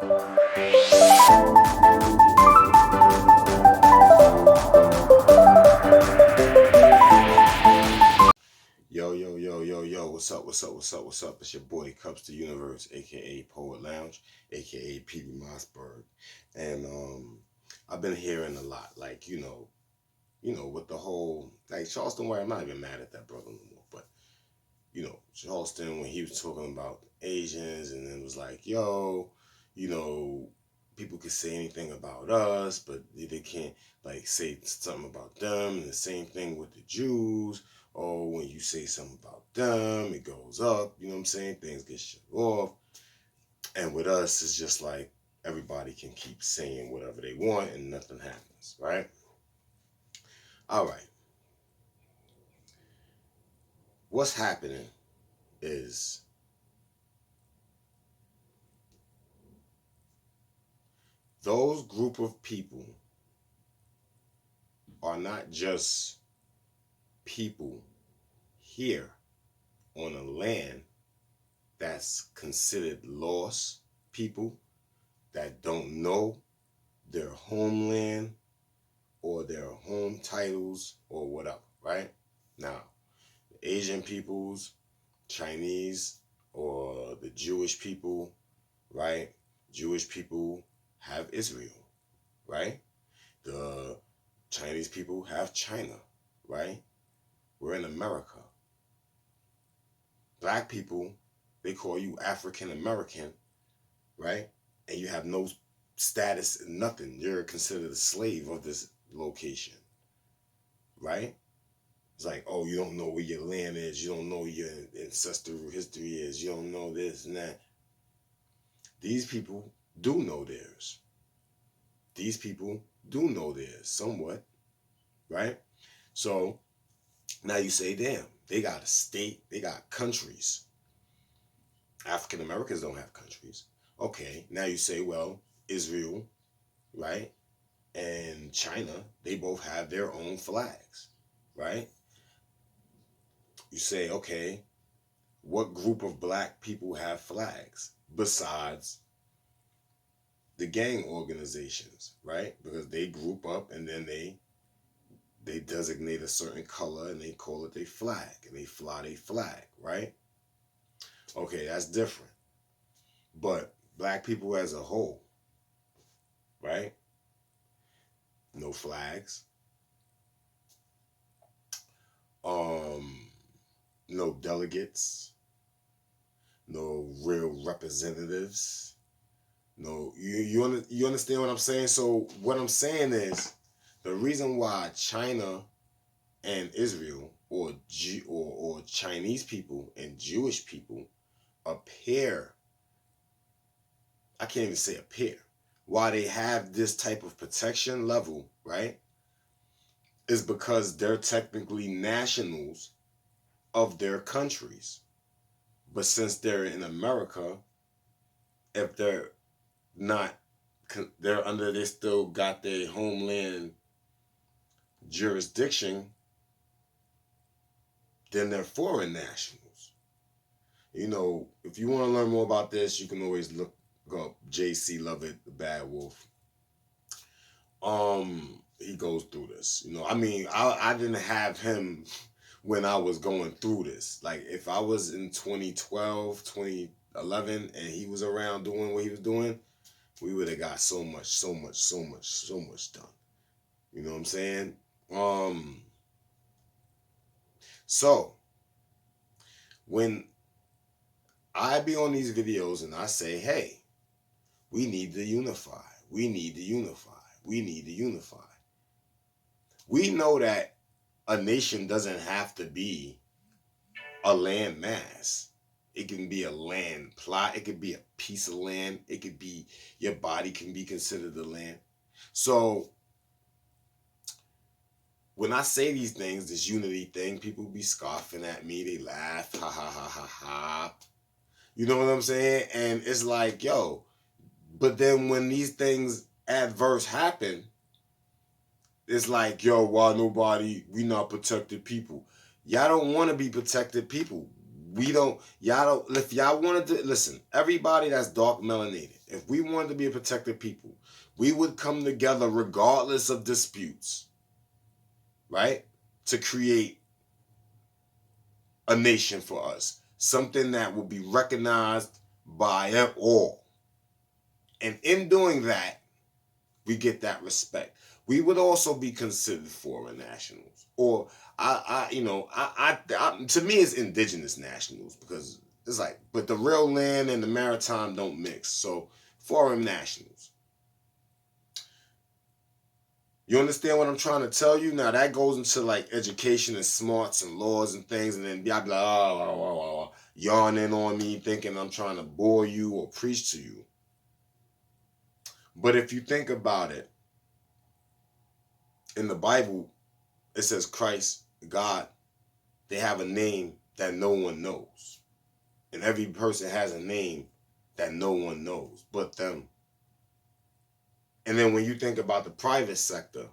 Yo, what's up? It's your boy Kupz the Universe, aka Poet Lounge, aka Petey Mossberg. And I've been hearing a lot, like, with the whole, like, Charleston White. I'm not even mad at that brother no more, but Charleston, when he was talking about Asians, and then was like, yo, people can say anything about us, but they can't, like, say something about them. And the same thing with the Jews. Oh, when you say something about them, it goes up. You know what I'm saying? Things get shut off. And with us, it's just like everybody can keep saying whatever they want and nothing happens, right? All right. What's happening is those group of people are not just people here on a land that's considered lost people that don't know their homeland or their home titles or whatever, right? Now, the Asian peoples, Chinese, or the Jewish people, right? Jewish people have Israel, right? The Chinese people have China, right? We're in America. Black people, they call you African American, right? And you have no status, nothing. You're considered a slave of this location, right? It's like, oh, you don't know where your land is. You don't know your ancestral history is. You don't know this and that. These people do know theirs. These people do know theirs somewhat, right? So now you say, damn, they got a state, they got countries. African Americans don't have countries. Okay, now you say, well, Israel, right, and China, they both have their own flags, right? You say, okay, what group of black people have flags besides the gang organizations, right? Because they group up and then they designate a certain color and they call it their flag and they fly their flag, right? Okay, that's different. But black people as a whole, right? No flags. No delegates. No real representatives. No, you understand what I'm saying? So what I'm saying is the reason why China and Israel or Chinese people and Jewish people appear, I can't even say appear, why they have this type of protection level, right, is because they're technically nationals of their countries. But since they're in America, if they're not, they still got their homeland jurisdiction, then they're foreign nationals. If you want to learn more about this, you can always look up J.C. Lovett, the Bad Wolf. He goes through this. I didn't have him when I was going through this. Like, if I was in 2012, 2011, and he was around doing what he was doing, we would have got so much done. You know what I'm saying? So when I be on these videos and I say, hey, we need to unify. We need to unify. We need to unify. We know that a nation doesn't have to be a land mass. It can be a land plot. It could be a piece of land. It could be, your body can be considered the land. So when I say these things, this unity thing, people be scoffing at me. They laugh, ha, ha, ha, ha, ha. You know what I'm saying? And it's like, yo, but then when these things adverse happen, it's like, yo, why we not protected people? Y'all don't want to be protected people. If y'all wanted to, listen, everybody that's dark melanated, if we wanted to be a protected people, we would come together regardless of disputes, right? To create a nation for us, something that will be recognized by all. And in doing that, we get that respect. We would also be considered foreign nationals, or to me, it's indigenous nationals, because it's like, but the real land and the maritime don't mix. So foreign nationals. You understand what I'm trying to tell you? Now that goes into like education and smarts and laws and things, and then y'all be like, oh, yawning on me, thinking I'm trying to bore you or preach to you. But if you think about it, in the Bible, it says Christ, God, they have a name that no one knows. And every person has a name that no one knows but them. And then when you think about the private sector,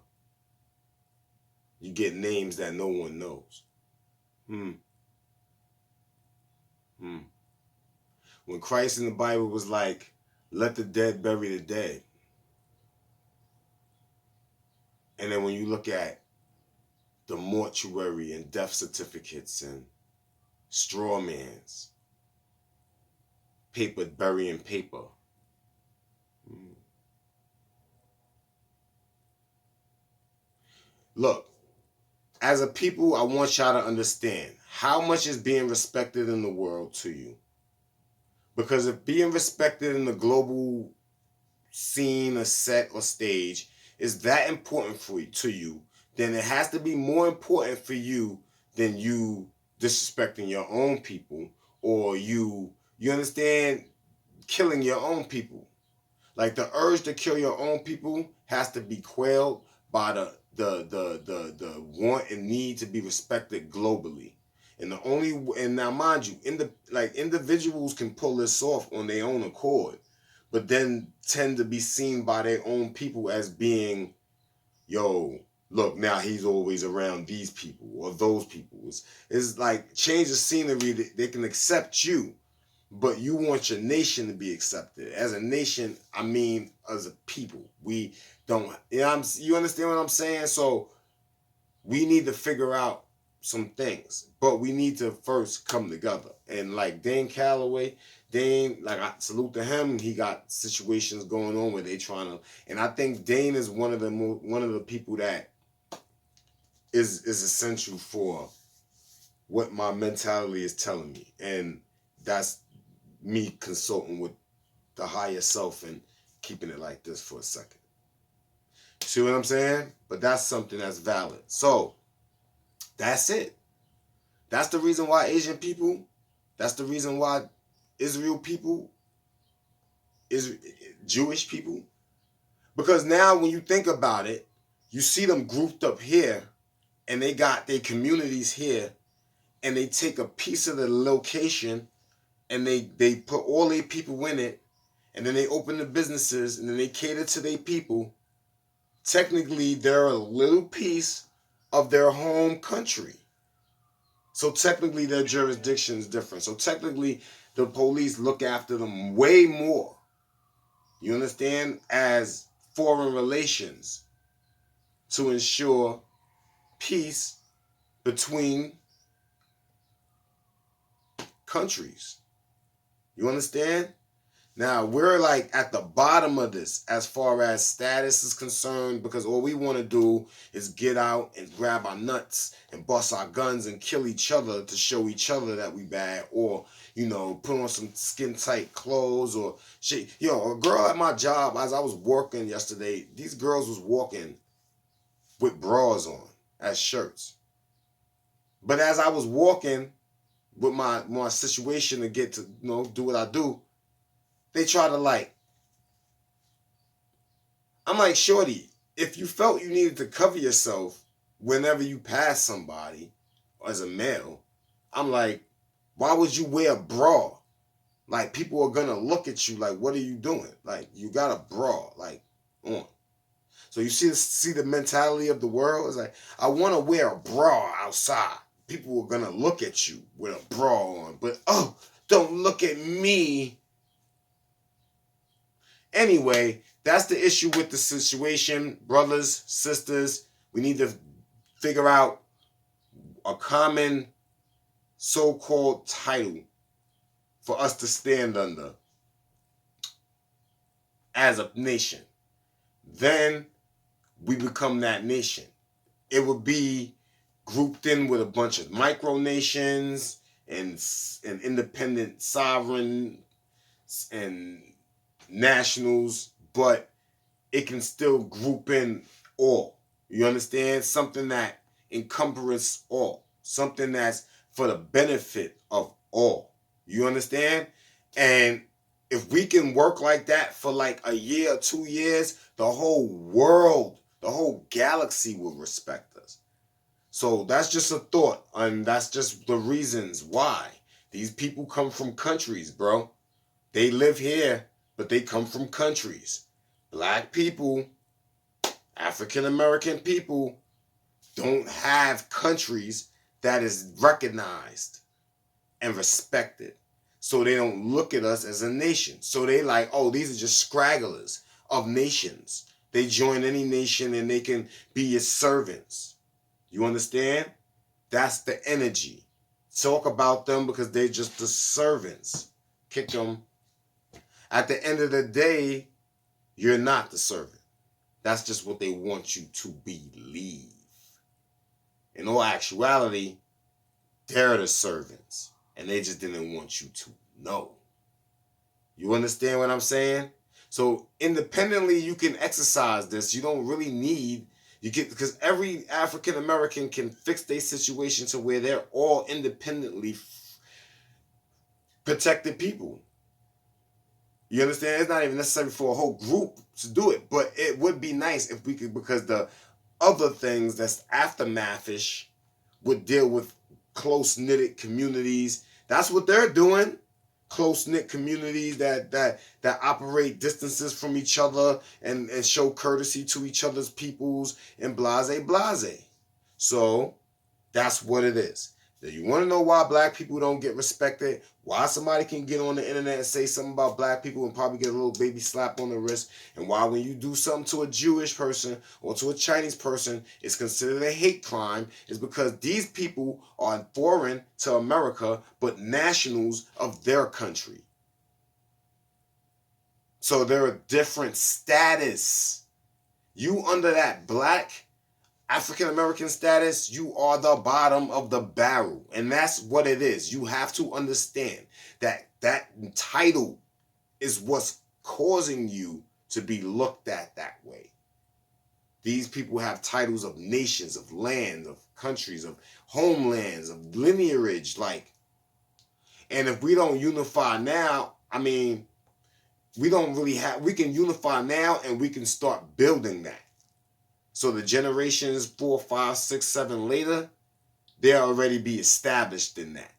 you get names that no one knows. When Christ in the Bible was like, let the dead bury the dead. And then when you look at the mortuary and death certificates and straw mans, paper burying paper. Look, as a people, I want y'all to understand how much is being respected in the world to you. Because if being respected in the global scene or set or stage is that important to you, then it has to be more important for you than you disrespecting your own people, or you understand, killing your own people. Like the urge to kill your own people has to be quelled by the want and need to be respected globally. And now mind you, individuals can pull this off on their own accord, but then tend to be seen by their own people as being, yo, look, now he's always around these people or those people. It's like change the scenery. They can accept you, but you want your nation to be accepted. As a nation, I mean, as a people, we don't. You understand what I'm saying? So we need to figure out some things, but we need to first come together. And like Dane Calloway, I salute to him. He got situations going on where they trying to, and I think Dane is one of the people that is essential for what my mentality is telling me, and that's me consulting with the higher self and keeping it like this for a second. See what I'm saying? But that's something that's valid. So that's it. That's the reason why Asian people, that's the reason why Israel people, is Jewish people. Because now when you think about it, you see them grouped up here and they got their communities here, and they take a piece of the location and they put all their people in it, and then they open the businesses and then they cater to their people. Technically, they're a little piece of their home country. So technically, their jurisdiction is different. So technically, the police look after them way more, you understand, as foreign relations to ensure peace between countries. You understand? Now, we're like at the bottom of this as far as status is concerned, because all we want to do is get out and grab our nuts and bust our guns and kill each other to show each other that we bad, or, put on some skin tight clothes or shit. A girl at my job, as I was working yesterday, these girls was walking with bras on as shirts. But as I was walking with my situation to get to, do what I do, they try to I'm like, shorty, if you felt you needed to cover yourself whenever you pass somebody as a male, I'm like, why would you wear a bra? Like, people are gonna look at you like, what are you doing? Like, you got a bra, on. So you see the mentality of the world? It's like, I want to wear a bra outside. People are gonna look at you with a bra on, but don't look at me. Anyway, that's the issue with the situation. Brothers, sisters, we need to figure out a common so-called title for us to stand under as a nation. Then we become that nation. It would be grouped in with a bunch of micronations and independent sovereign and nationals, but it can still group in all. You understand? Something that encompasses all. Something that's for the benefit of all. You understand? And if we can work like that for like a year or 2 years, the whole world, the whole galaxy will respect us. So that's just a thought, and that's just the reasons why. These people come from countries, bro. They live here, but they come from countries. Black people, African American people don't have countries that is recognized and respected. So they don't look at us as a nation. So they like, oh, these are just scragglers of nations. They join any nation and they can be your servants. You understand? That's the energy. Talk about them because they're just the servants. Kick them. At the end of the day, you're not the servant. That's just what they want you to believe. In all actuality, they're the servants. And they just didn't want you to know. You understand what I'm saying? So independently, you can exercise this. You don't really need, because every African American can fix their situation to where they're all independently protected people. You understand? It's not even necessary for a whole group to do it, but it would be nice if we could, because the other things that's aftermathish would deal with close-knit communities. That's what they're doing. Close-knit communities that operate distances from each other and show courtesy to each other's peoples and blase. So that's what it is. Now, you want to know why black people don't get respected? Why somebody can get on the internet and say something about black people and probably get a little baby slap on the wrist? And why when you do something to a Jewish person or to a Chinese person, it's considered a hate crime? Is because these people are foreign to America, but nationals of their country. So they're a different status. You under that black African American status, you are the bottom of the barrel. And that's what it is. You have to understand that that title is what's causing you to be looked at that way. These people have titles of nations, of lands, of countries, of homelands, of lineage, and if we don't unify now, we can unify now and we can start building that. So the generations 4, 5, 6, 7 later, they'll already be established in that.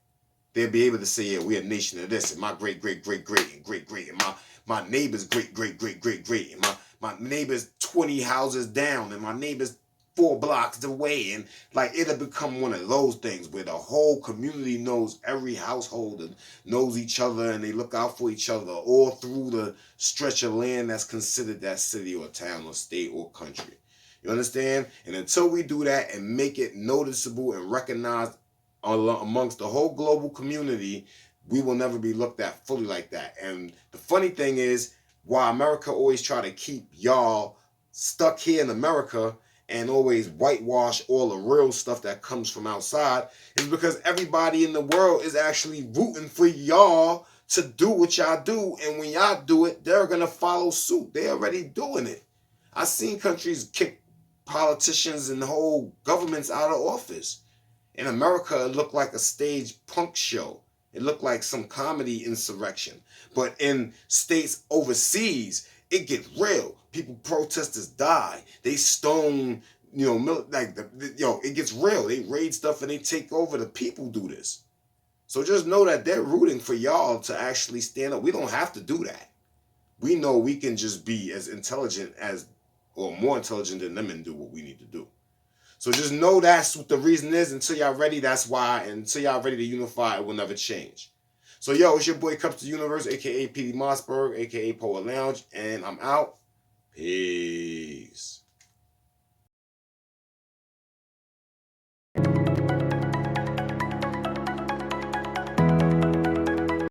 They'll be able to say, yeah, we're a nation of this, and my great, great, great, great, and great, great, and my neighbor's great, great, great, great, great, and my neighbor's 20 houses down, and my neighbor's 4 blocks away, and it'll become one of those things where the whole community knows every household and knows each other, and they look out for each other all through the stretch of land that's considered that city or town or state or country. You understand? And until we do that and make it noticeable and recognized amongst the whole global community, we will never be looked at fully like that. And the funny thing is, why America always try to keep y'all stuck here in America and always whitewash all the real stuff that comes from outside, is because everybody in the world is actually rooting for y'all to do what y'all do. And when y'all do it, they're going to follow suit. They're already doing it. I've seen countries kick politicians and whole governments out of office. In America, it looked like a staged punk show. It looked like some comedy insurrection. But in states overseas, it gets real. People, protesters die. They stone, it gets real. They raid stuff and they take over. The people do this. So just know that they're rooting for y'all to actually stand up. We don't have to do that. We know we can just be as intelligent or more intelligent than them and do what we need to do. So just know that's what the reason is. Until y'all ready, that's why. And until y'all ready to unify, it will never change. So yo, it's your boy Kupz the Universe, aka PD Mossberg, aka Poet Lounge, and I'm out. Peace.